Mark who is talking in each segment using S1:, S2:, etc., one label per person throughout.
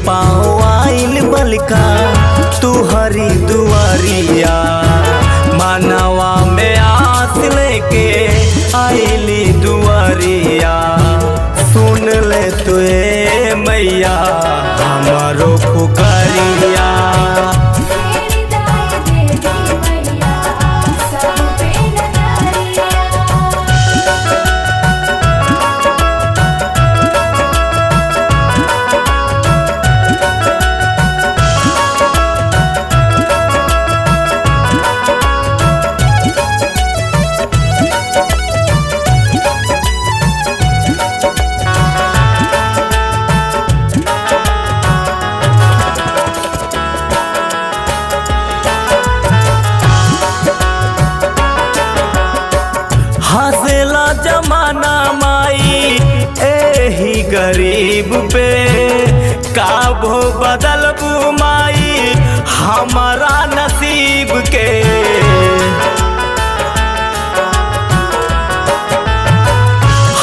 S1: पाँव आइल बलका तू हरी दुआरिया, मानवा में आस लेके आइली दुआरिया। सुन ले तुए मैया हमारो पुकारिया। हंसला जमाना माई एही गरीब पे, काबो बदलबू माई हमारा नसीब के।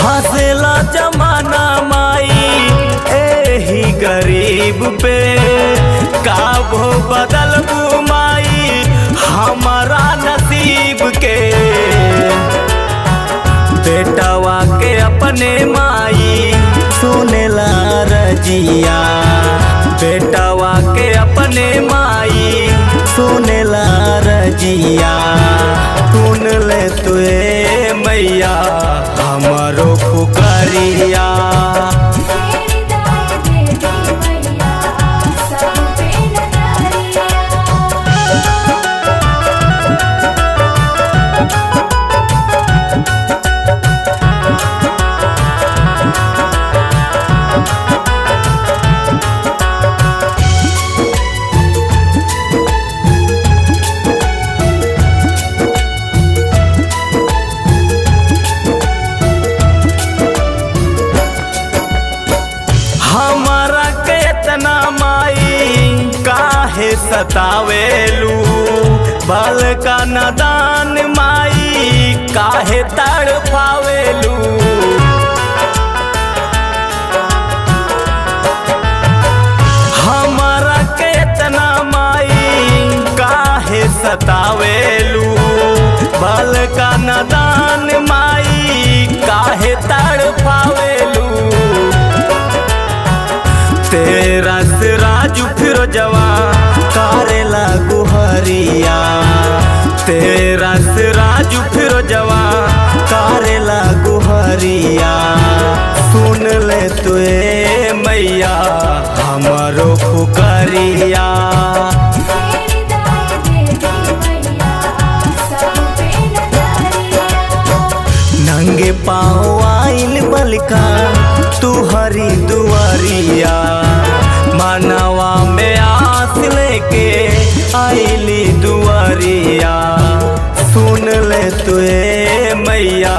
S1: हंसला जमाना माई एही गरीब पे, काबो बदलबू माई हमारा नसीब के। बेटवा के अपने माई सुनेला रजिया, बेटवा के अपने माई सुनेला रजिया। सुन ले तुए मैया हमारो पुकारिया। हमारा के इतना माई काहे सतावेलू, बल का नदान माई काहे तड़पावेलू। हमारा के इतना माई काहे सतावेलू, बल का नदान माई काहे तड़पावेलू। तेरा राजू फिर जवा कारेला गुहरिया, तेरा राजू फिर जवा कारेला गुहरिया। सुन ले तुए मैया हमारो पुकारिया। नंगे पाँव आइल बलका तू हरी दुआरिया, मानवा में आस लेके आइली दुआरिया। सुन ले तुए मैया